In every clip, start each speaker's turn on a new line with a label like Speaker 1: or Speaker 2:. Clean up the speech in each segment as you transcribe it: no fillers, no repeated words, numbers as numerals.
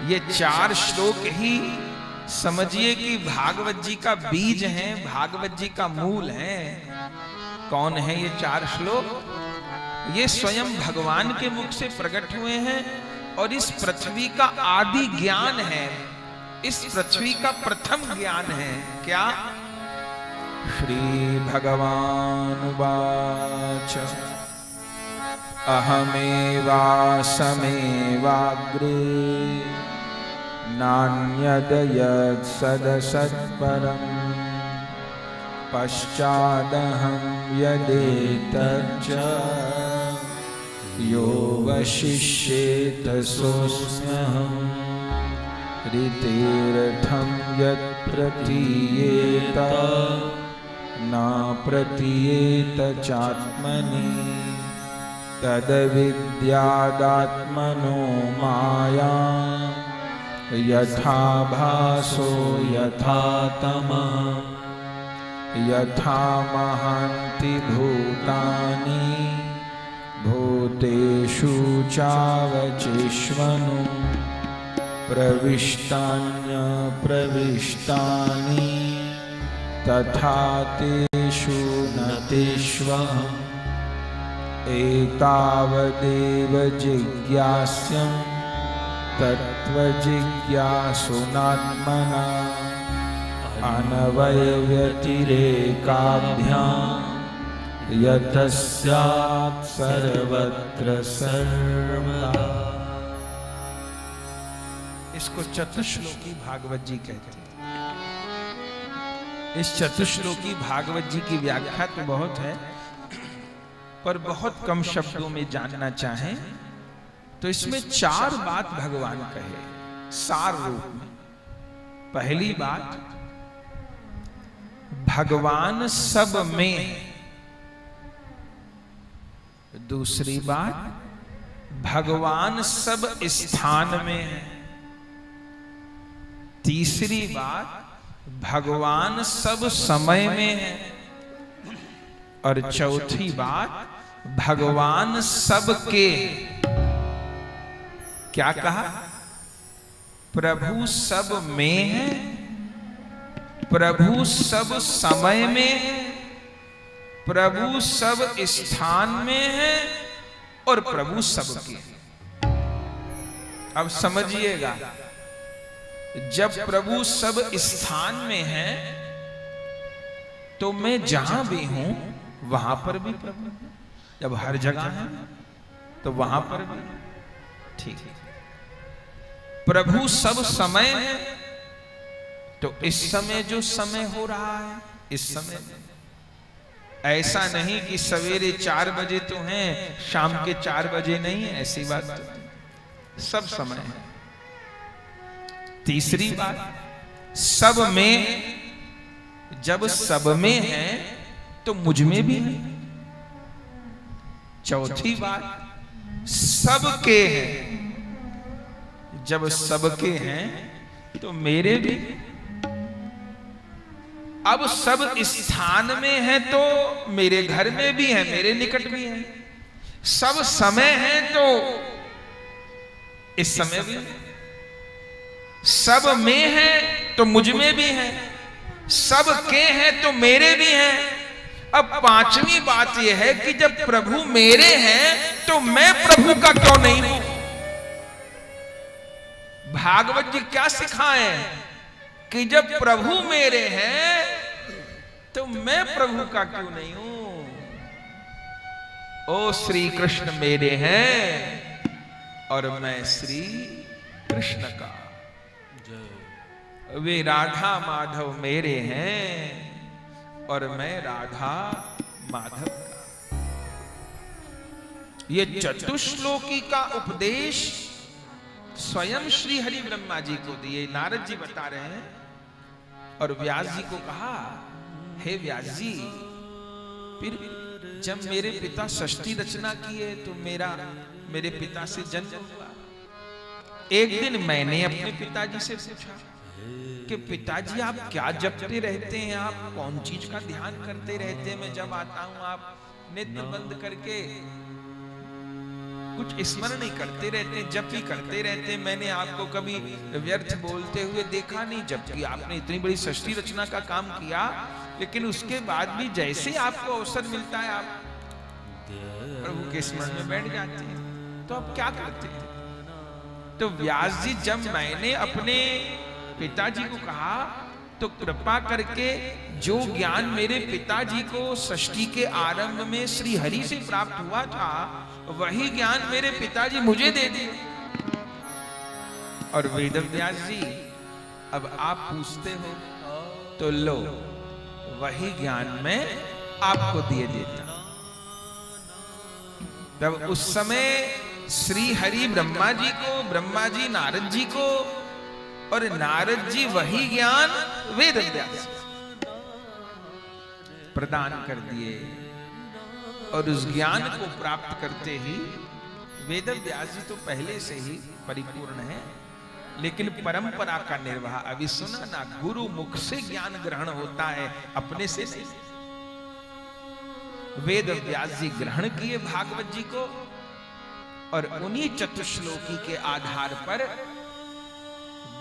Speaker 1: ये 4 श्लोक ही समझिए कि भागवत जी का बीज है, भागवत जी का मूल है। कौन है ये 4 श्लोक? ये स्वयं भगवान के मुख से प्रकट हुए हैं और इस पृथ्वी का आदि ज्ञान है, इस पृथ्वी का प्रथम ज्ञान है। क्या? श्री भगवान वाच अहमेवासमेवाग्रे नान्यदयत् सदसत्परम् पश्चादहं यदेतच्च यो वशिष्येत सोऽस्म्यहम् ऋतेरथं यत् प्रतीयेत न प्रतीयेत चात्मनि तद्विद्यादात्मनो माया यथा भासो यथा तमः यथा महान्ति भूतानि भूतेषु चावचिष्वनु प्रविष्टान्यप्रविष्टानि तथा तेषु न तेष्वहम् एतावदेव जिज्ञास्यं तत्त्वजिज्ञासुनात्मना अनवयव्यतिरेकाभ्यां यतः स्यात् सर्वत्र सर्वदा। इसको चतुश्लोकी भागवत जी कहते हैं। इस चतुश्लोकी भागवत जी की व्याख्या तो बहुत है, पर बहुत कम शब्दों में जानना चाहें तो इसमें 4 बात भगवान कहे सार रूप में। पहली बात, भगवान सब में है। दूसरी बात, भगवान सब स्थान में है। तीसरी बात, भगवान सब समय में है। और चौथी बात, भगवान सबके। क्या कहा? प्रभु सब में है, प्रभु सब समय में है, प्रभु सब स्थान में है और प्रभु सबके। अब समझिएगा, जब प्रभु सब स्थान में है तो मैं जहां भी हूं वहां पर भी प्रभु। जब हर जगह है तो वहां पर भी। ठीक है। प्रभु सब समय है तो इस समय जो समय हो रहा है, इस समय ऐसा नहीं कि सवेरे 4 बजे तो हैं, शाम के 4 बजे नहीं है, ऐसी बात तो सब समय है। तीसरी बात, सब में। जब सब में है तो मुझ में भी है। चौथी बात, सबके हैं। जब सबके हैं तो मेरे भी। अब सब स्थान में है तो मेरे घर में भी है, मेरे निकट भी है। सब समय है तो इस समय भी है। सब में है तो मुझ में भी है, सब के हैं तो मेरे भी हैं। अब 5वीं बात यह है कि जब प्रभु मेरे हैं तो मैं प्रभु का क्यों नहीं हूं? भागवत जी क्या सिखाए कि जब प्रभु मेरे हैं तो मैं प्रभु का क्यों नहीं हूं? ओ श्री कृष्ण मेरे हैं और मैं श्री कृष्ण का। वे राधा माधव मेरे हैं और मैं राधा माधव का। ये चतुश्लोकी का उपदेश स्वयं श्री हरि ब्रह्मा जी को दिए। नारद जी बता रहे हैं और व्यास जी को कहा, हे व्यास जी, फिर जब मेरे पिता षष्ठी रचना किए तो मेरे पिता से जन्म हुआ। एक दिन मैंने अपने पिताजी से पूछा कि पिताजी आप क्या जपते रहते हैं, आप कौन चीज का ध्यान करते रहते हैं? मैं जब आता हूं आप नेत्र बंद करके कुछ स्मरण नहीं करते रहते, जप ही करते रहते। मैंने आपको कभी व्यर्थ बोलते हुए देखा नहीं, जबकि आपने इतनी बड़ी सृष्टि रचना का काम किया, लेकिन उसके बाद भी जैसे आपको अवसर मिलता है आप प्रभु के स्मरण में बैठ जाते हैं। तो अब क्या करते हैं? तो व्यास जी, जब मैंने अपने पिताजी को कहा तो कृपा करके जो ज्ञान मेरे पिताजी को सृष्टि के आरंभ में श्री हरि से प्राप्त हुआ था, वही ज्ञान मेरे पिताजी मुझे दे दिए। और वेदव्यास जी, अब आप पूछते हो तो लो, वही ज्ञान मैं आपको दिए देता। तब उस समय श्री हरि ब्रह्मा जी को, ब्रह्मा जी नारद जी को, और नारद जी वही ज्ञान वेदव्यास प्रदान कर दिए। और उस ज्ञान को प्राप्त करते ही वेदव्यास जी तो पहले से ही परिपूर्ण है, लेकिन परंपरा का निर्वाह अभी सुना ना, गुरु मुख से ज्ञान ग्रहण होता है, अपने से नहीं। वेदव्यास जी ग्रहण किए भागवत जी को, और उन्हीं चतुश्लोकी के आधार पर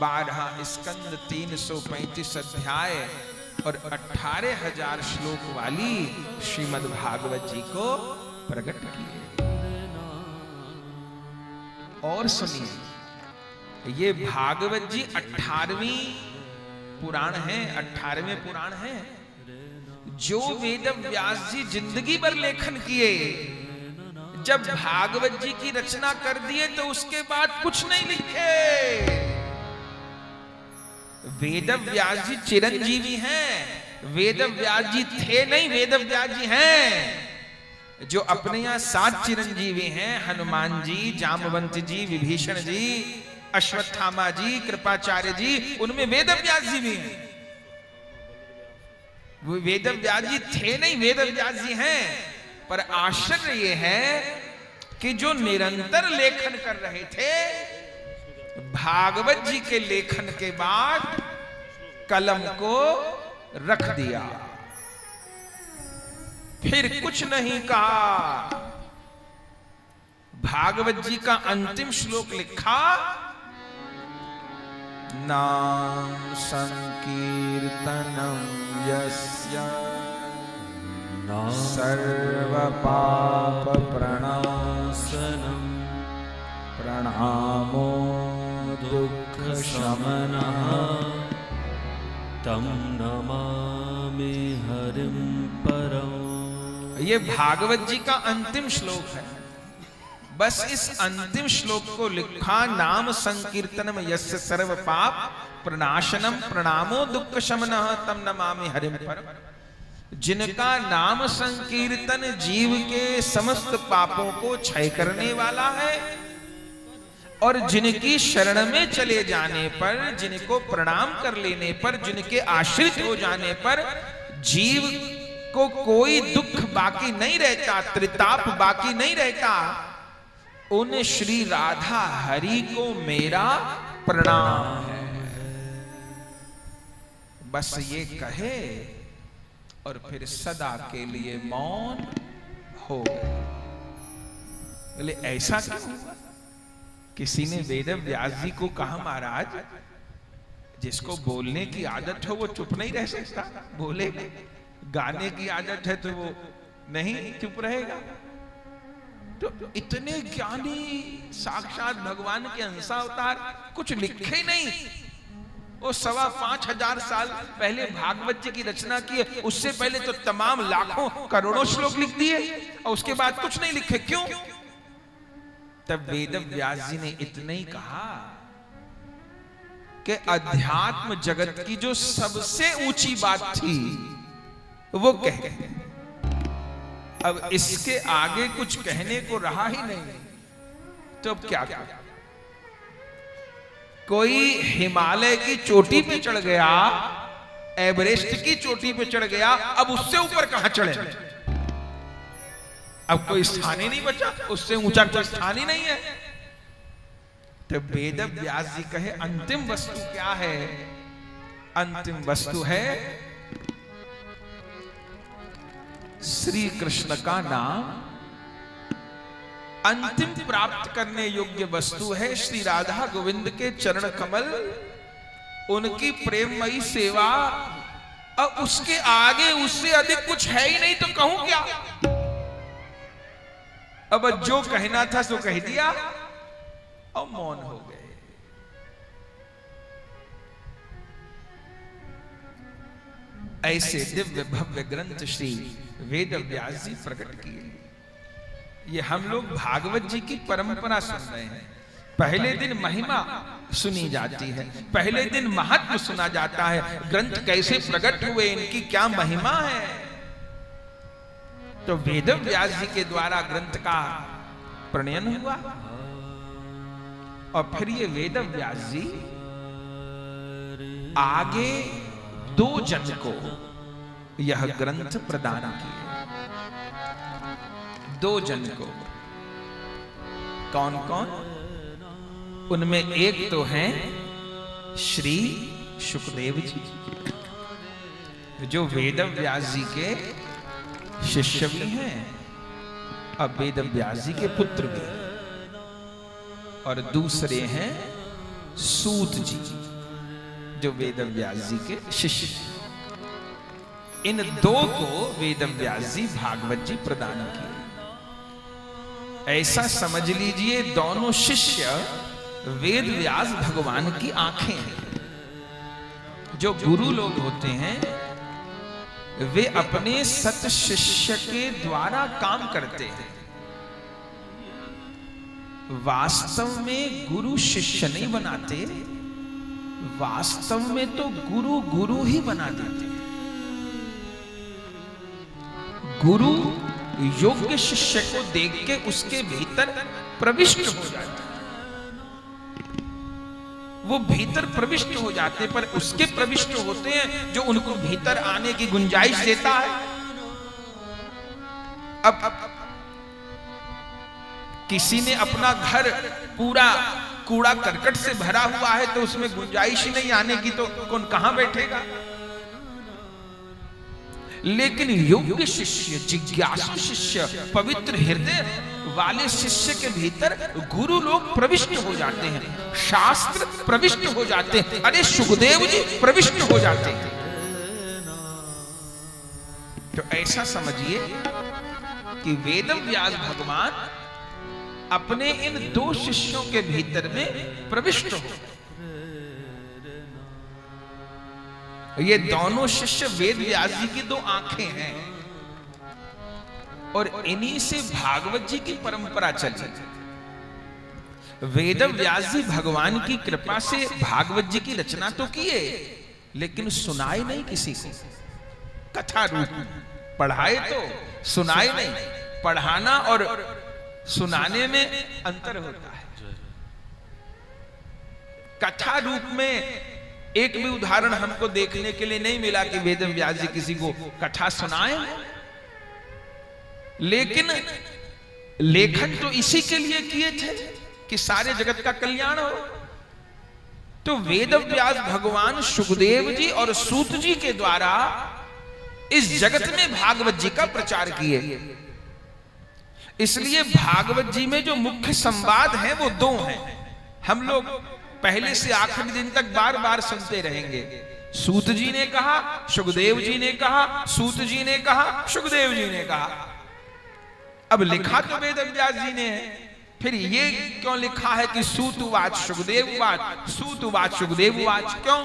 Speaker 1: 12 स्कंद 335 अध्याय और 18,000 श्लोक वाली श्रीमद् भागवत जी को प्रकट किए। और सुनिए, ये भागवत जी 18वीं पुराण है, 18वें पुराण है, जो वेदव्यास जी जिंदगी भर लेखन किए। जब भागवत जी की रचना कर दिए तो उसके बाद कुछ नहीं लिखे। वेदव्यास जी चिरंजीवी हैं, वेदव्यास जी थे नहीं, वेदव्यास जी हैं। जो अपने यहां 7 चिरंजीवी हैं, हनुमान जी, जामवंत जी, विभीषण जी, अश्वत्थामा जी, कृपाचार्य जी, उनमें वेदव्यास जी भी हैं। वो वेदव्यास जी थे नहीं, वेदव्यास जी हैं। पर आश्चर्य ये है कि जो निरंतर लेखन कर रहे थे, भागवत जी के लेखन के बाद कलम को रख दिया, फिर कुछ नहीं कहा। भागवत जी का अंतिम श्लोक लिखा, नाम संकीर्तनम यस्य सर्व पाप प्रणाशनम प्रणामो दुख शमनः
Speaker 2: तम नमामि हरिं परम।
Speaker 1: ये भागवत जी का अंतिम श्लोक है। बस इस अंतिम श्लोक को लिखा, नाम संकीर्तनम यस्य सर्व पाप प्रणाशनम प्रणामो दुख शमनः तम नमामि हरिं परम। जिनका नाम संकीर्तन जीव के समस्त पापों को क्षय करने वाला है, और जिनकी शरण में चले जाने पर, जिनको प्रणाम कर लेने पर, जिनके आश्रित हो जाने पर जीव को कोई दुख बाकी नहीं रहता, त्रिताप बाकी नहीं रहता, उन श्री राधा हरि को मेरा प्रणाम है। बस ये कहे और फिर सदा के लिए मौन हो गए। बोले ऐसा क्यों हुआ? किसी ने वेदव्यास जी को कहा, महाराज जिसको बोलने की आदत हो वो चुप नहीं रह सकता, बोले। गाने की आदत है तो वो नहीं चुप रहेगा। तो इतने ज्ञानी साक्षात भगवान के अंशावतार कुछ लिखे नहीं। वो 5,500 साल पहले भागवत जी की रचना की, उससे पहले तो तमाम लाखों करोड़ों श्लोक लिख दिए, और उसके बाद कुछ नहीं लिखे। क्यों? तब वेदव्यास जी ने इतना ही कहा कि अध्यात्म जगत की जो सबसे ऊंची बात थी वो कह गए। अब इसके आगे कुछ कहने को रहा ही नहीं, तो अब क्या करें? कोई हिमालय की चोटी पे चढ़ गया, एवरेस्ट की चोटी पे चढ़ गया, अब उससे ऊपर कहां चढ़े? अब कोई स्थान ही नहीं बचा, उससे ऊंचा कोई स्थान ही नहीं है। तो वेदव्यास जी कहे अंतिम वस्तु क्या है? अंतिम वस्तु है श्री कृष्ण का नाम, अंतिम प्राप्त करने योग्य वस्तु है श्री राधा गोविंद के चरण कमल, उनकी प्रेममयी सेवा, और उसके आगे उससे अधिक कुछ है ही नहीं, तो कहूं क्या। अब जो कहना था सो कह दिया और मौन हो गए। ऐसे दिव्य भव्य ग्रंथ श्री वेद व्यास जी प्रकट किए। ये हम लोग भागवत जी की परंपरा सुन रहे हैं। पहले दिन महिमा सुनी जाती है, पहले दिन महत्व सुना जाता है, ग्रंथ कैसे प्रकट हुए, इनकी क्या महिमा है। तो वेद व्यास जी के द्वारा ग्रंथ का प्रणयन हुआ और फिर ये वेद व्यास जी आगे 2 जन को यह ग्रंथ प्रदान किए। 2 जन को, कौन कौन? उनमें एक तो हैं श्री शुकदेव जी, जो वेद व्यास जी के शिष्य भी हैं और वेद व्यास जी के पुत्र भी, और दूसरे हैं सूत जी, जो वेद व्यास जी के शिष्य। इन 2 को वेद व्यास जी भागवत जी प्रदान किए। ऐसा समझ लीजिए दोनों शिष्य वेद व्यास भगवान की आंखें हैं। जो गुरु लोग होते हैं वे अपने सत शिष्य के द्वारा काम करते हैं। वास्तव में गुरु शिष्य नहीं बनाते, वास्तव में तो गुरु गुरु ही बना देते हैं। गुरु योग्य शिष्य को देख के उसके भीतर प्रविष्ट हो जाते हैं। वो भीतर प्रविष्ट हो जाते, पर उसके प्रविष्ट होते हैं जो उनको भीतर आने की गुंजाइश देता है। अब किसी ने अपना घर पूरा कूड़ा करकट से भरा हुआ है तो उसमें गुंजाइश ही नहीं आने की, तो कौन कहां बैठेगा। लेकिन योग्य शिष्य, जिज्ञासु शिष्य, पवित्र हृदय वाले शिष्य के भीतर गुरु लोग प्रविष्ट हो जाते हैं, शास्त्र प्रविष्ट हो जाते हैं। अरे सुखदेव जी प्रविष्ट हो जाते हैं। तो ऐसा समझिए कि वेद व्यास भगवान अपने इन 2 शिष्यों के भीतर में प्रविष्ट हो। ये दोनों शिष्य वेद व्यास जी की 2 आंखें हैं और इन्हीं से भागवत जी की परंपरा चली। वेद व्यास जी भगवान की कृपा से भागवत जी की रचना तो किए, लेकिन सुनाए नहीं किसी को। कथा रूप पढ़ाए तो सुनाए नहीं। पढ़ाना और सुनाने में अंतर होता है। कथा रूप में एक भी उदाहरण हमको देखने के लिए नहीं मिला कि वेद व्यास जी किसी को कथा सुनाए। लेकिन लेखन तो इसी के लिए किए थे कि सारे जगत का कल्याण हो। तो वेद व्यास भगवान सुखदेव जी और सूत जी के द्वारा इस जगत में भागवत जी का प्रचार किए। इसलिए भागवत जी में जो मुख्य संवाद है वो 2 हैं। हम लोग पहले से आखिरी दिन तक बार बार सुनते रहेंगे। सूत जी ने कहा, सुखदेव जी ने कहा, सूत जी ने कहा, सुखदेव जी ने कहा। अब लिखा तो वेद व्यास जी ने है, फिर ये क्यों लिखा है कि सूत उवाच सुखदेव उवाच, सूत उवाच सुखदेव उवाच, क्यों?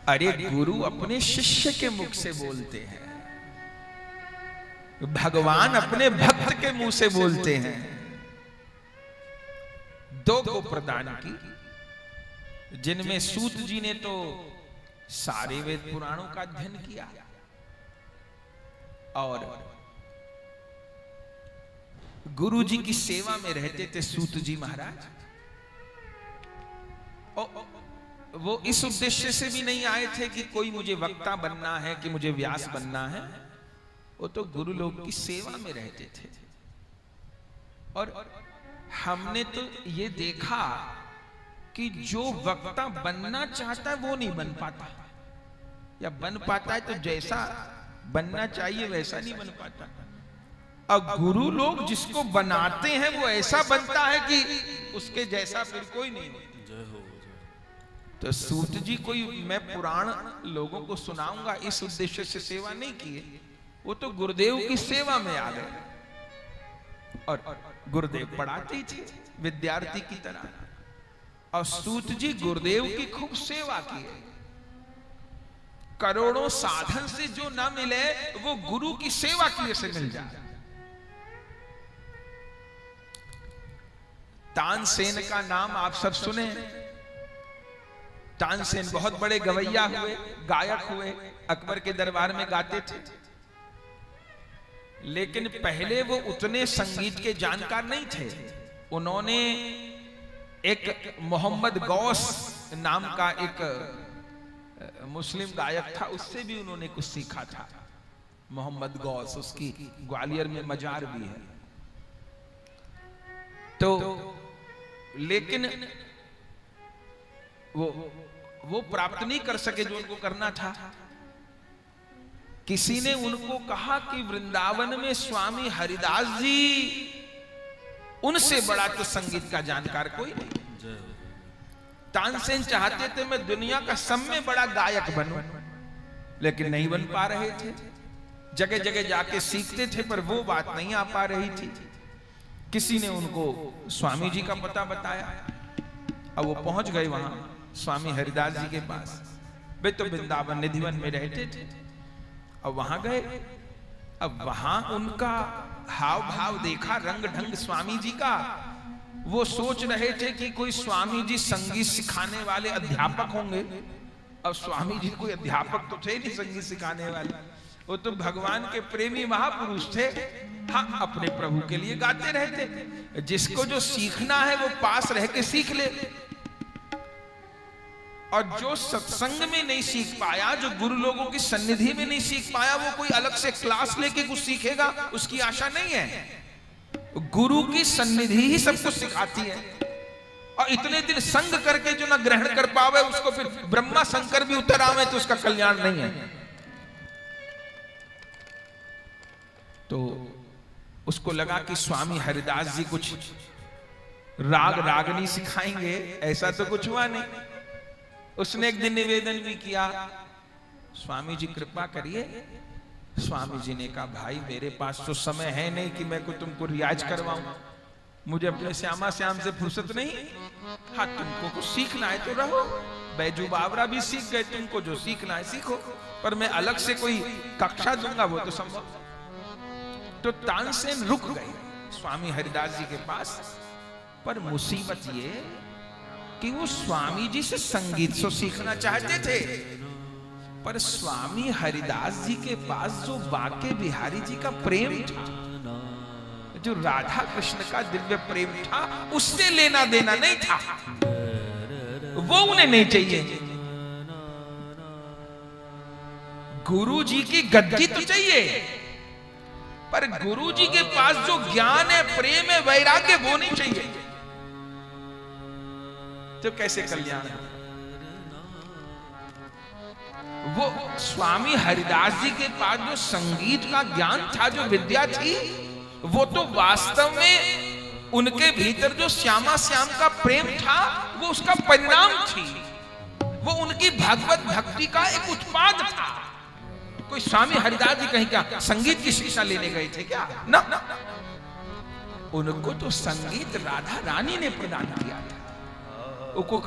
Speaker 1: अरे गुरु अपने शिष्य के मुख से बोलते हैं, भगवान अपने भक्त के मुंह से बोलते हैं। 2 को प्रदान की, जिनमें सूत जी ने तो सारे वेद पुराणों का अध्ययन किया और गुरु जी की सेवा में रहते थे सूत जी महाराज। वो इस उद्देश्य से भी नहीं आए थे कि कोई मुझे वक्ता बनना है, कि मुझे व्यास बनना है। वो तो गुरु लोग की सेवा में रहते थे। और हमने तो ये देखा कि जो वक्ता बनना चाहता है वो नहीं बन पाता, या बन पाता है तो जैसा बनना चाहिए वैसा नहीं बन पाता। अब गुरु लोग जिसको बनाते हैं वो ऐसा बनता है कि उसके जैसा फिर कोई नहीं होता।
Speaker 2: जय हो।
Speaker 1: तो सूत जी कोई मैं पुराण लोगों को सुनाऊंगा इस उद्देश्य से सेवा नहीं की है, वो तो गुरुदेव की सेवा में आ गए और गुरुदेव पढ़ाते ही थे विद्यार्थी की तरह, और सूत जी गुरुदेव की खूब सेवा की है। करोड़ों साधन से जो ना मिले वो गुरु की सेवा की से मिल जाए। तानसेन का नाम आप सब सुने। तानसेन बहुत बड़े गवैया हुए, गायक हुए, अकबर के दरबार में गाते थे। लेकिन पहले वो उतने संगीत के जानकार नहीं थे। उन्होंने एक मोहम्मद गौस नाम का एक मुस्लिम गायक था, उससे भी उन्होंने कुछ सीखा था। मोहम्मद गौस, उसकी ग्वालियर में मजार भी है। तो लेकिन वो प्राप्त नहीं कर सके जो उनको करना था। किसी ने उनको कहा कि वृंदावन में स्वामी हरिदास जी, उनसे बड़ा तो संगीत का जानकार कोई नहीं। तानसेन चाहते थे मैं दुनिया का सब में बड़ा गायक बनूं, लेकिन नहीं बन पा रहे थे। जगह जगह जाके सीखते थे पर वो बात नहीं आ पा रही थी। किसी ने उनको स्वामी जी का पता बताया। अब वो पहुंच गए वहां स्वामी हरिदास जी के पास। वे तो वृंदावन निधिवन में रहते थे। अब वहां गए। अब वहां उनका हाव भाव देखा, रंग ढंग स्वामी जी का। वो सोच रहे थे कि कोई स्वामी जी संगीत सिखाने वाले अध्यापक होंगे। अब स्वामी जी कोई अध्यापक तो थे नहीं संगीत सिखाने वाले, वो तो भगवान के प्रेमी महापुरुष थे। हाँ, अपने प्रभु के लिए गाते रहते। जिसको जो सीखना है वो पास रह के सीख ले, और जो सत्संग में नहीं सीख पाया, जो गुरु लोगों की सन्निधि में नहीं सीख पाया, वो कोई अलग से क्लास लेके कुछ सीखेगा, उसकी आशा नहीं है। गुरु की सन्निधि ही सब कुछ सिखाती है। और इतने दिन संग करके जो ना ग्रहण कर पावे, उसको फिर ब्रह्मा शंकर भी उतर आवे तो उसका कल्याण नहीं है। तो उसको लगा कि स्वामी हरिदास जी कुछ राग रागनी सिखाएंगे, ऐसा तो कुछ हुआ नहीं। उसने एक दिन निवेदन भी किया, स्वामी जी कृपा करिए। स्वामी जी ने कहा भाई मेरे पास तो समय है नहीं कि मैं को तुमको रियाज करवाऊं, मुझे अपने श्यामा श्याम से फुर्सत नहीं। हाँ, तुमको कुछ सीखना है तो रहो, बैजू बावरा भी सीख गए, तुमको जो सीखना है सीखो, पर मैं अलग से कोई कक्षा दूंगा वो तो संभव। तो तानसेन रुक गए स्वामी हरिदास जी के पास। पर मुसीबत ये कि वो स्वामी जी से संगीत सो सीखना चाहते थे, पर स्वामी हरिदास जी के पास जो बाके बिहारी जी का प्रेम था, जो राधा कृष्ण का दिव्य प्रेम था, उससे लेना देना नहीं था। वो उन्हें नहीं चाहिए। गुरु जी की गद्दी तो चाहिए, पर गुरु जी के पास जो ज्ञान है, प्रेम है, वैराग्य, वो नहीं चाहिए। तो कैसे कल्याण है? वो स्वामी हरिदास जी के पास जो संगीत का ज्ञान था, जो विद्या थी, वो तो वास्तव में उनके भीतर जो श्यामा श्याम का प्रेम था, वो उसका परिणाम थी। वो उनकी भगवत भक्ति का एक उत्पाद था। कोई स्वामी हरिदास जी कहीं क्या संगीत की शिक्षा लेने गए थे क्या? ना, उनको तो संगीत राधा रानी ने प्रदान किया था। उनको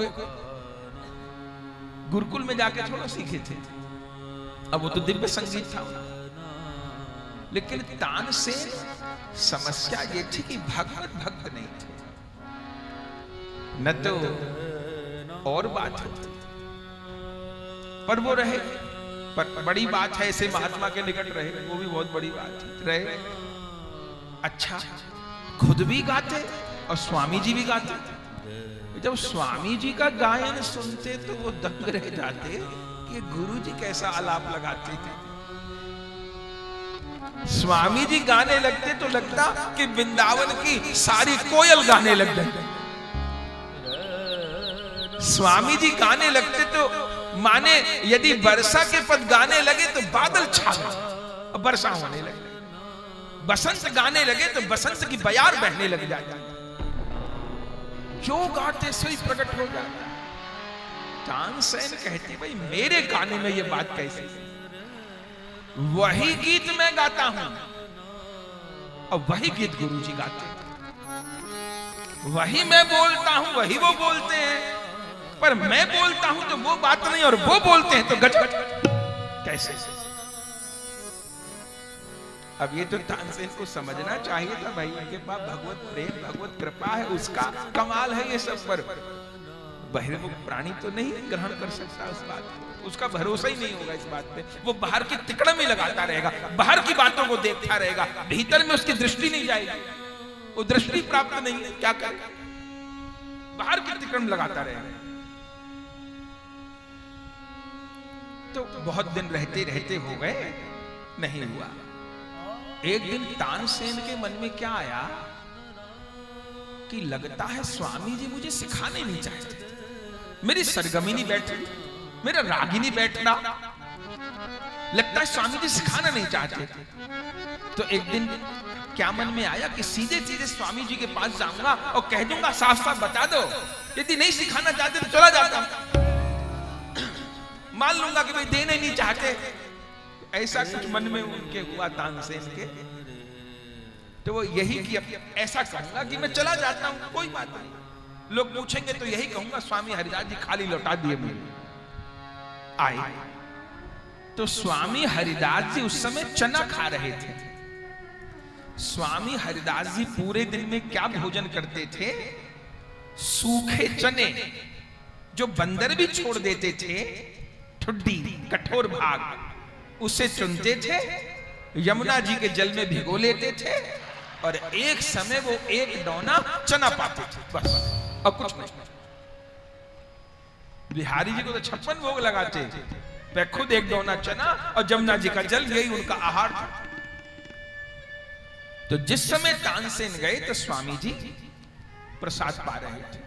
Speaker 1: गुरुकुल में जाके थोड़ा सीखे थे, अब वो तो दिव्य संगीत था। लेकिन तानसेन समस्या ये थी कि भगवत भक्त नहीं थे, न तो और बात होती, पर वो रहे। पर बड़ी बात है ऐसे महात्मा के निकट रहे, वो भी बहुत बड़ी बात रहे। अच्छा, खुद भी गाते और स्वामी जी भी गाते। जब स्वामी जी का गायन सुनते तो वो दंग रह जाते कि गुरु जी कैसा आलाप लगाते थे। स्वामी जी गाने लगते तो लगता कि वृंदावन की सारी कोयल गाने लग गई। स्वामी जी गाने लगते तो माने यदि वर्षा के पद गाने लगे तो बादल छा गए, वर्षा होने लगे। बसंत गाने लगे तो बसंत की बयार बहने लग जाती, जो गाते सोई प्रकट हो जाता। तानसेन कहते भाई मेरे गाने में ये बात कैसी? वही गीत मैं गाता हूं और वही गीत गुरुजी गाते हैं, वही मैं बोलता हूं वही वो बोलते हैं, पर मैं बोलता हूं तो वो बात नहीं और वो बोलते हैं तो गजब कैसे? अब ये तो तानसेन को समझना चाहिए था भाई, उनके पास भगवत प्रेम भगवत कृपा है, उसका कमाल है ये सब, पर बहिर्मुख प्राणी तो नहीं ग्रहण कर सकता उस बात को, उसका भरोसा ही नहीं होगा इस बात पे। वो बाहर की तिकड़म में लगाता रहेगा, बाहर की बातों को देखता रहेगा, भीतर में उसकी दृष्टि नहीं जाएगी, वो दृष्टि प्राप्त नहीं है, क्या करे? बाहर की तिकड़म लगाता रहेगा। तो बहुत दिन रहते रहते हो गए, नहीं हुआ। एक दिन तानसेन के मन में क्या आया कि लगता है स्वामी जी मुझे सिखाने नहीं चाहते, मेरी सरगमी नहीं बैठ रही, मेरा राग ही नहीं बैठ रहा, लगता है स्वामी जी सिखाना नहीं चाहते। तो एक दिन क्या मन में आया कि सीधे सीधे स्वामी जी के पास जाऊंगा और कह दूंगा साफ साफ बता दो, यदि नहीं सिखाना चाहते तो चला जाता हूं, मान लूंगा कि भाई देने नहीं चाहते। ऐसा कुछ मन में उनके हुआ तानसेन के, तो वो यही कि ऐसा कहूंगा कि मैं चला जाता हूं, कोई बात नहीं, लोग पूछेंगे तो यही कहूंगा स्वामी हरिदास जी खाली लौटा दिए मुझे। आए तो स्वामी हरिदास जी उस समय चना खा रहे थे। स्वामी हरिदास जी पूरे दिन में क्या भोजन करते थे? सूखे चने, जो बंदर भी छोड़ देते थे, ठुड्डी कठोर भाग, उसे चुनते थे, यमुना जी के जल में भिगो लेते थे और एक समय वो एक डोना चना पाते थे, बस और कुछ नहीं। बिहारी जी को तो 56 भोग लगाते, वे खुद एक डोना चना और यमुना जी का जल, यही उनका आहार था। तो जिस समय तानसेन गए तो स्वामी जी प्रसाद पा रहे थे,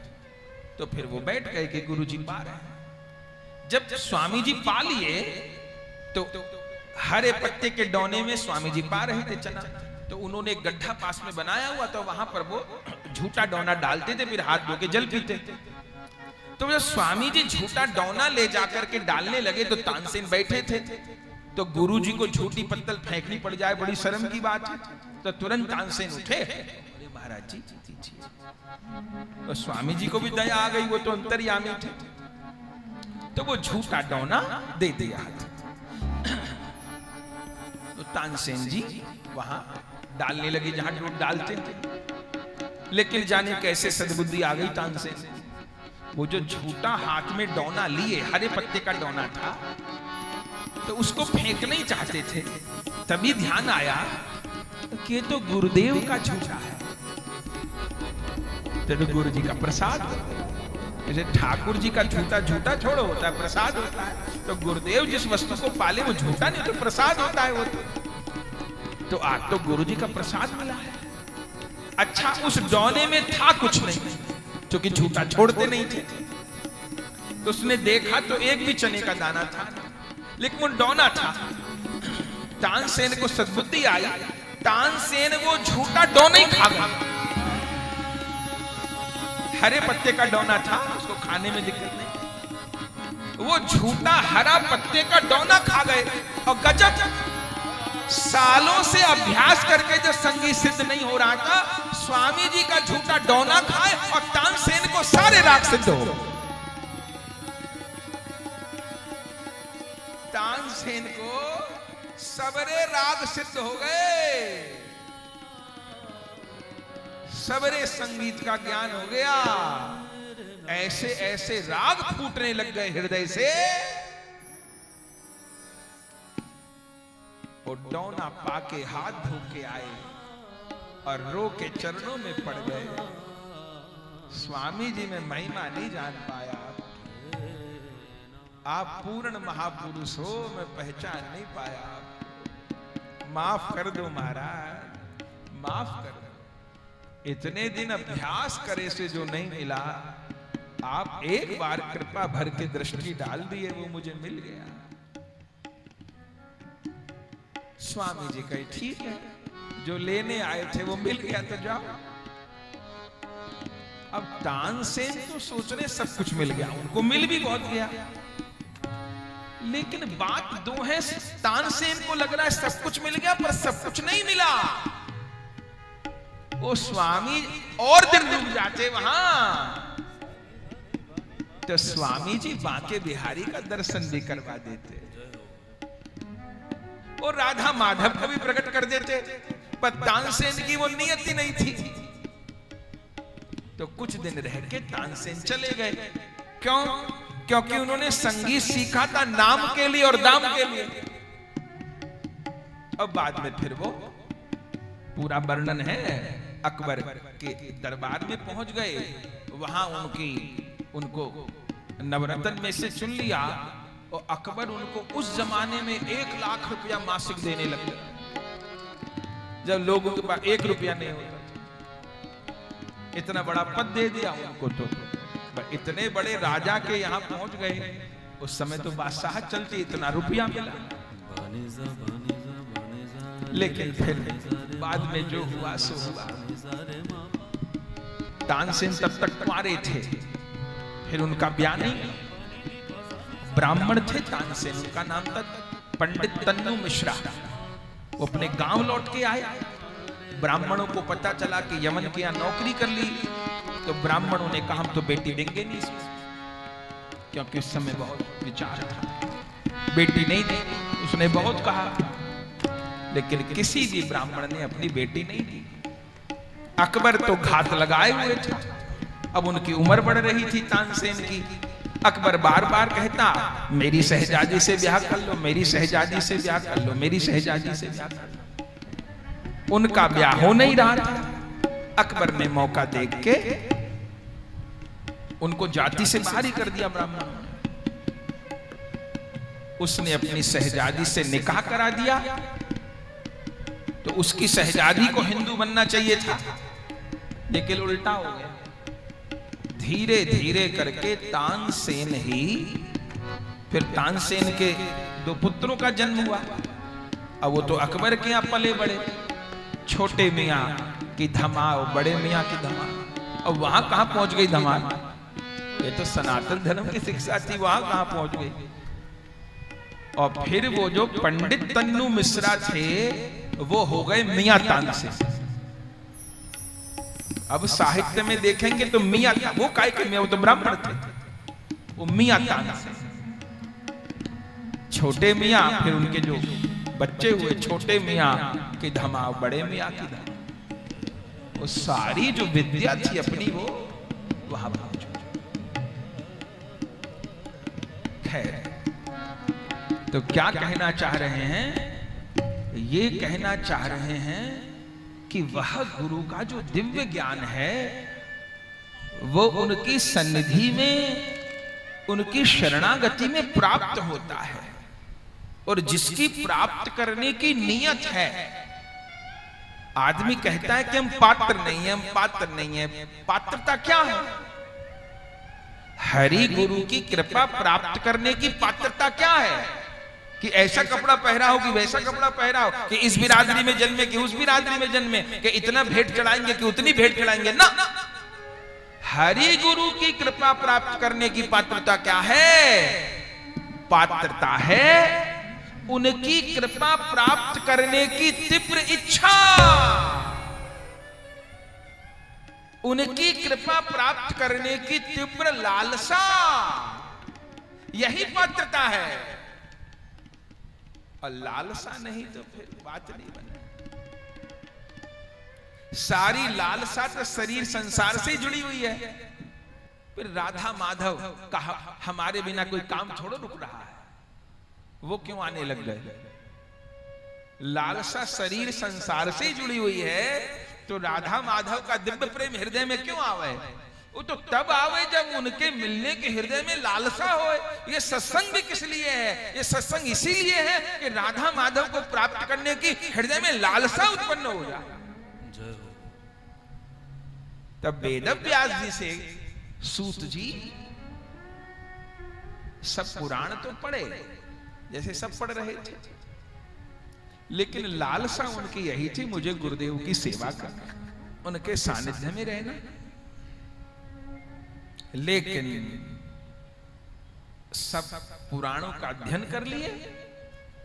Speaker 1: तो फिर वो बैठ गए कि गुरु जी पा रहे हैं। जब स्वामी जी पा लिए तो हरे पत्ते के डोने में स्वामी जी पा रहे थे चना, तो उन्होंने एक गड्ढा पास में बनाया हुआ, तो वहां पर वो झूठा डोना डालते थे, फिर हाथ धो के जल पीते थे। तो जब स्वामी जी झूठा डोना ले जाकर के डालने लगे तो तानसेन बैठे थे, तो गुरु जी को झूठी पत्तल फेंकनी पड़ जाए, बड़ी शर्म की बात है। तो तुरंत तानसेन उठे, अरे महाराज जी, तो स्वामी जी को भी दया आ गई, वो तो अंतर्यामी थे, तो वो झूठा डोना दे दिया। तो तानसेन जी वहां डालने लगे जहां दूध डालते थे, लेकिन जाने कैसे सद्बुद्धि आ गई तानसेन, वो जो झूठा हाथ में डोना लिए, हरे पत्ते का डोना था, तो उसको फेंकना ही चाहते थे। तभी ध्यान आया कि ये तो गुरुदेव का झूठा है, तो गुरु जी का प्रसाद। जैसे ठाकुर जी का झूठा झूठा छोड़ो होता है, प्रसाद होता है, तो गुरुदेव जिस वस्तु को पाले वो झूठा नहीं तो प्रसाद होता है वो तो आज तो गुरु जी का प्रसाद मिला है। अच्छा, उस डोने में था कुछ नहीं, क्योंकि झूठा छोड़ते नहीं थे, तो उसने देखा तो एक भी चने का दाना था, लेकिन वो डोना था। तानसेन को सद्बुद्धि आई, तानसेन वो झूठा डोना ही खा गया। हरे पत्ते का डोना था, उसको खाने में दिक्कत नहीं, वो झूठा हरा पत्ते का डोना खा गए। और गजब, सालों से अभ्यास करके जो संगीत सिद्ध नहीं हो रहा था, स्वामी जी का झूठा डोना खाए और तानसेन को सारे राग सिद्ध हो। तानसेन को सबरे राग सिद्ध हो गए, सबरे संगीत का ज्ञान हो गया, ऐसे ऐसे राग फूटने लग गए हृदय से। वो डोना पाके हाथ धो के आए और रो के चरणों में पड़ गए। स्वामी जी में महिमा नहीं जान पाया, आप पूर्ण महापुरुष हो, मैं पहचान नहीं पाया, माफ कर दो महाराज, माफ कर दो। इतने दिन अभ्यास करे से जो नहीं मिला, आप एक बार कृपा भर के दृष्टि डाल दिए, वो मुझे मिल गया। स्वामी जी कहे ठीक है, जो लेने आए थे वो मिल गया तो जाओ। अब तानसेन तो सोच रहे सब कुछ मिल गया, उनको मिल भी बहुत गया, लेकिन बात दो है। तानसेन को लग रहा है सब कुछ मिल गया, पर सब कुछ नहीं मिला। वो स्वामी और दिन रुक जाते वहां तो स्वामी जी बांके बिहारी का दर्शन भी करवा देते और राधा माधव को भी प्रकट कर देते, पर तानसेन की वो नियति नहीं थी। तो कुछ दिन रह के तानसेन चले गए। क्यों? क्योंकि उन्होंने संगीत सीखा था नाम के लिए और दाम के लिए। अब बाद में फिर वो पूरा वर्णन है, अकबर के दरबार में पहुंच गए, वहां उनको नवरत्न में से चुन लिया और अकबर उनको उस जमाने में 1 लाख रुपया मासिक देने लगे, जब लोगों के पास 1 रुपया नहीं होता। इतना बड़ा पद दे दिया उनको। तो इतने बड़े राजा के यहाँ पहुंच गए, उस समय तो बादशाह चलती, इतना रुपया मिला। लेकिन फिर बाद में जो हुआ सो हुआ। तानसेन तब तक कुंवारे थे, फिर उनका ब्याह नहीं। ब्राह्मण थे तानसेन, उनका नाम था पंडित तन्नू मिश्रा। वो अपने गांव लौट के आए, ब्राह्मणों को पता चला कि यमन के यहाँ नौकरी कर ली, तो ब्राह्मणों ने कहा हम तो बेटी देंगे नहीं, क्योंकि उस समय बहुत विचार था, बेटी नहीं देंगे। उसने बहुत कहा, लेकिन किसी भी ब्राह्मण ने अपनी बेटी नहीं दी। अकबर तो घात लगाए हुए थे, अब उनकी उम्र बढ़ रही थी तानसेन की। अकबर बार बार कहता मेरी शहजादी से ब्याह कर लो, मेरी शहजादी से ब्याह कर लो, मेरी शहजादी से ब्याह कर लो। उनका ब्याह हो नहीं रहा था। अकबर ने मौका देख के उनको जाति से बाहर ही कर दिया ब्राह्मण। उसने अपनी शहजादी से निकाह करा दिया, तो उसकी शहजादी को हिंदू बनना चाहिए था, लेकिन उल्टा हो गया। धीरे धीरे करके तानसेन ही, फिर तानसेन के 2 पुत्रों का जन्म हुआ। अब वो तो अकबर के यहाँ पले बड़े, छोटे मियाँ की धमाल, बड़े मियाँ की धमाल। अब वहां कहां पहुंच गई धमाल? ये तो सनातन धर्म की शिक्षा थी, वहां कहां पहुंच गई? और फिर वो जो पंडित तन्नू मिश्रा थे, वो हो गए मियाँ तानसेन। अब साहित्य में देखेंगे तो मियाँ, वो काय के मियाँ, वो तो ब्राह्मण थे, वो मियाँ तानसेन। छोटे मियाँ, फिर उनके जो बच्चे हुए छोटे मियाँ की धमाव, बड़े मियाँ की धमाव। वो सारी जो विद्या थी अपनी, वो वहां पहुंच। खैर, तो क्या कहना चाह रहे हैं? ये कहना चाह रहे हैं कि वह गुरु का जो दिव्य ज्ञान है, वो उनकी सन्निधि में, उनकी शरणागति में प्राप्त होता है। और जिसकी प्राप्त करने की नियत है, आदमी कहता है कि हम पात्र नहीं है, हम पात्र नहीं है। पात्रता क्या है? हरि गुरु की कृपा प्राप्त करने की पात्रता क्या है? कि ऐसा कपड़ा पहरा हो, कि वैसा कपड़ा पहरा हो, कि इस बिरादरी में जन्मे कि उस बिरादरी में जन्मे, कि इतना भेंट चढ़ाएंगे कि उतनी भेंट चढ़ाएंगे ना। हरि गुरु की कृपा प्राप्त करने की पात्रता क्या है? पात्रता है उनकी कृपा प्राप्त करने की तीव्र इच्छा, उनकी कृपा प्राप्त करने की तीव्र लालसा, यही पात्रता है। और लालसा नहीं तो फिर बात नहीं बने। सारी लालसा तो शरीर संसार से जुड़ी हुई है। फिर राधा माधव कहा हमारे बिना कोई काम थोड़ा रुक रहा है, वो क्यों आने लग गए? लालसा शरीर संसार से जुड़ी हुई है, तो राधा माधव का दिव्य प्रेम हृदय में क्यों आवे? वो तो तब आवे जब उनके मिलने के हृदय में लालसा हो। ये सत्संग भी किस लिए है? ये सत्संग इसीलिए है कि राधा माधव को प्राप्त करने की हृदय में लालसा उत्पन्न हो जाए। तब वेद व्यास जी से सूत जी सब पुराण तो पढ़े, जैसे सब पढ़ रहे थे, लेकिन लालसा उनकी यही थी, मुझे गुरुदेव की सेवा करना, उनके सानिध्य में रहना। लेकिन सब पुराणों का अध्ययन कर लिए।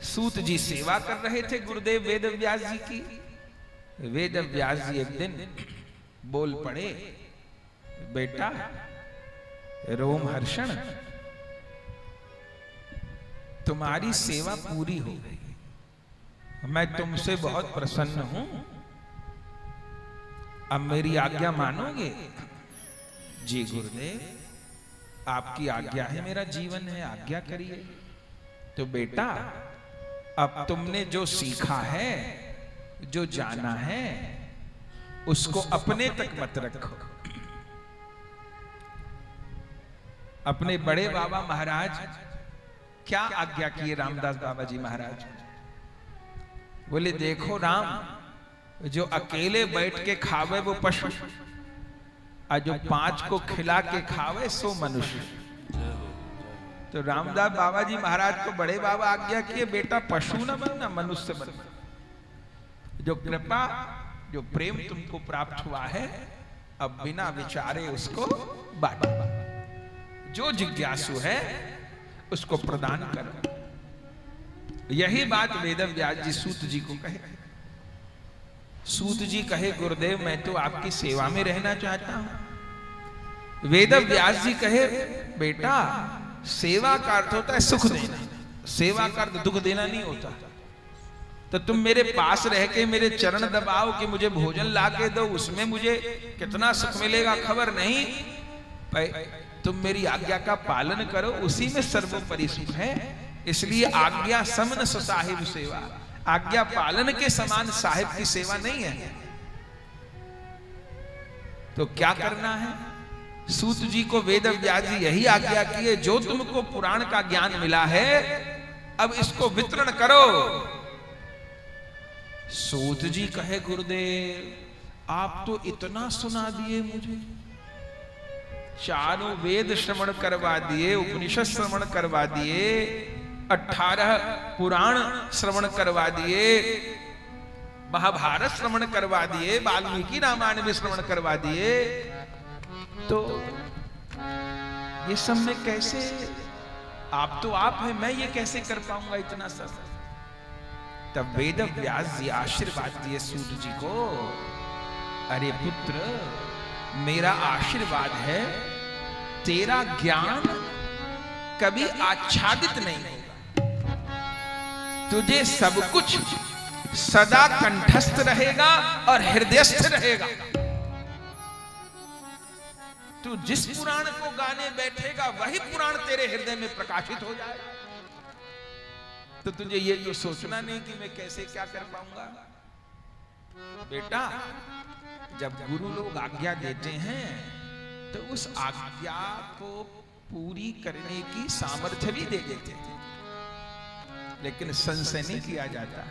Speaker 1: सूत जी सेवा कर रहे थे गुरुदेव वेद व्यास जी की। वेद व्यास जी एक दिन बोल पड़े, बेटा रोमहर्षण, तुम्हारी सेवा पूरी हो गई, मैं तुमसे बहुत प्रसन्न हूं, अब मेरी आज्ञा मानोगे? जी गुरुदेव, आपकी आज्ञा है, मेरा जीवन है, आज्ञा करिए। तो बेटा अब तुमने जो सीखा है, जो जाना है, उसको अपने तक मत रखो। अपने बड़े बाबा महाराज क्या आज्ञा किए रामदास बाबा जी महाराज? बोले देखो राम, जो अकेले बैठ के खावे वो पशु, और जो 5 को खिला के खावे सो मनुष्य। तो रामदास बाबा जी महाराज को बड़े बाबा आज्ञा किए, बेटा पशु न बनना, मनुष्य बनना। जो कृपा, जो प्रेम तुमको प्राप्त हुआ है, अब बिना विचारे उसको बांटो, जो जिज्ञासु है उसको प्रदान करो। यही बात वेदव्यास जी सूत जी को कहे। सूत जी कहे, गुरुदेव मैं तो आपकी सेवा में रहना चाहता हूं। वेदव्यास जी कहे, बेटा सेवा का अर्थ होता है सुख देना, सेवा का अर्थ दुख देना नहीं होता। तो तुम मेरे पास रह के मेरे चरण दबाओ कि मुझे भोजन ला के दो, उसमें मुझे कितना सुख मिलेगा खबर नहीं, तुम मेरी आज्ञा का पालन करो, उसी में सर्वोपरि सुख है। इसलिए आज्ञा समन साहिब सेवा, आज्ञा पालन के समान साहिब की सेवा नहीं है। तो क्या करना है? सूत जी को वेद व्यास जी यही आज्ञा किए, जो तुमको पुराण का ज्ञान मिला है अब इसको वितरण करो। सूत जी कहे, गुरुदेव आप तो इतना सुना दिए मुझे, चारों वेद श्रवण करवा दिए, उपनिषद श्रवण करवा दिए, 18 पुराण श्रवण करवा दिए, महाभारत श्रवण करवा दिए, वाल्मीकि रामायण भी श्रवण करवा दिए, तो ये सब में कैसे, आप तो आप है, मैं ये कैसे कर पाऊंगा इतना सब? तब वेद व्यास जी आशीर्वाद दिए सूत जी को, अरे पुत्र मेरा आशीर्वाद है, तेरा ज्ञान कभी आच्छादित नहीं होगा, तुझे सब कुछ सदा कंठस्थ रहेगा और हृदयस्थ रहेगा। तू जिस पुराण को गाने बैठेगा वही पुराण तेरे हृदय में प्रकाशित हो जाएगा। तो तुझे ये तो सोचना नहीं कि मैं कैसे क्या कर पाऊंगा। बेटा जब गुरु लोग आज्ञा देते हैं तो उस आज्ञा को पूरी करने की सामर्थ्य भी दे देते हैं, लेकिन संशय नहीं किया जाता।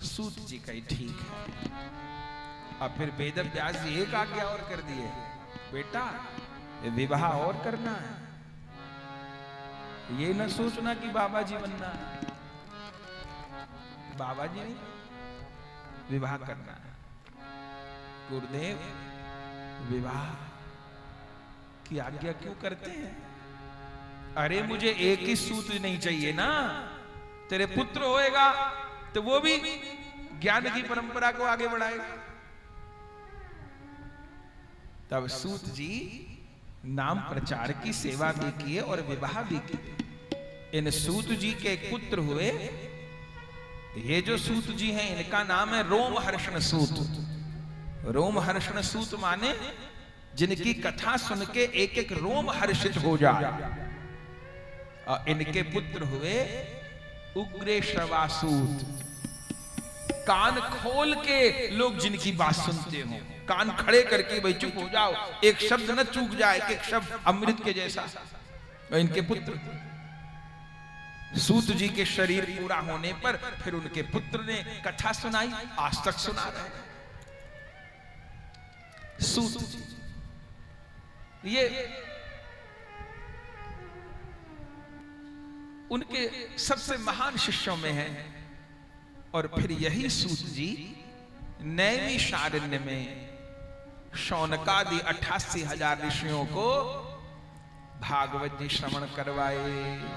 Speaker 1: सूत जी कही ठीक है। अब फिर वेद व्यास जी एक आज्ञा और कर दिए, बेटा विवाह और करना है, ये न सोचना कि बाबा जी बनना है, बाबा जी नहीं, विवाह करना है। गुरुदेव विवाह की आज्ञा क्यों करते हैं? अरे मुझे एक ही सूत नहीं चाहिए ना, तेरे पुत्र होएगा तो वो भी ज्ञान की परंपरा को आगे बढ़ाएगा। तब सूत जी नाम प्रचार की सेवा भी किए और विवाह भी किए। इन सूत जी के एक पुत्र हुए। ये जो सूत जी हैं इनका नाम है रोमहर्षण सूत। रोमहर्षण सूत माने जिनकी कथा सुन के एक एक रोम हर्षित हो जाए। और इनके पुत्र हुए उग्रेश्रवासूत। कान खोल के लोग जिनकी बात सुनते हो, कान खड़े करके भाई चुप हो जाओ, एक शब्द न चूक जाए, एक शब्द अमृत के जैसा। इनके पुत्र सूत जी के शरीर पूरा होने पर फिर उनके पुत्र ने कथा सुनाई, आज तक सुना रहे सूत जी। ये उनके सबसे महान शिष्यों में है। और फिर यही सूत जी नैमिषारण्य में शौनकादि 88,000 ऋषियों को भागवत जी श्रवण करवाए।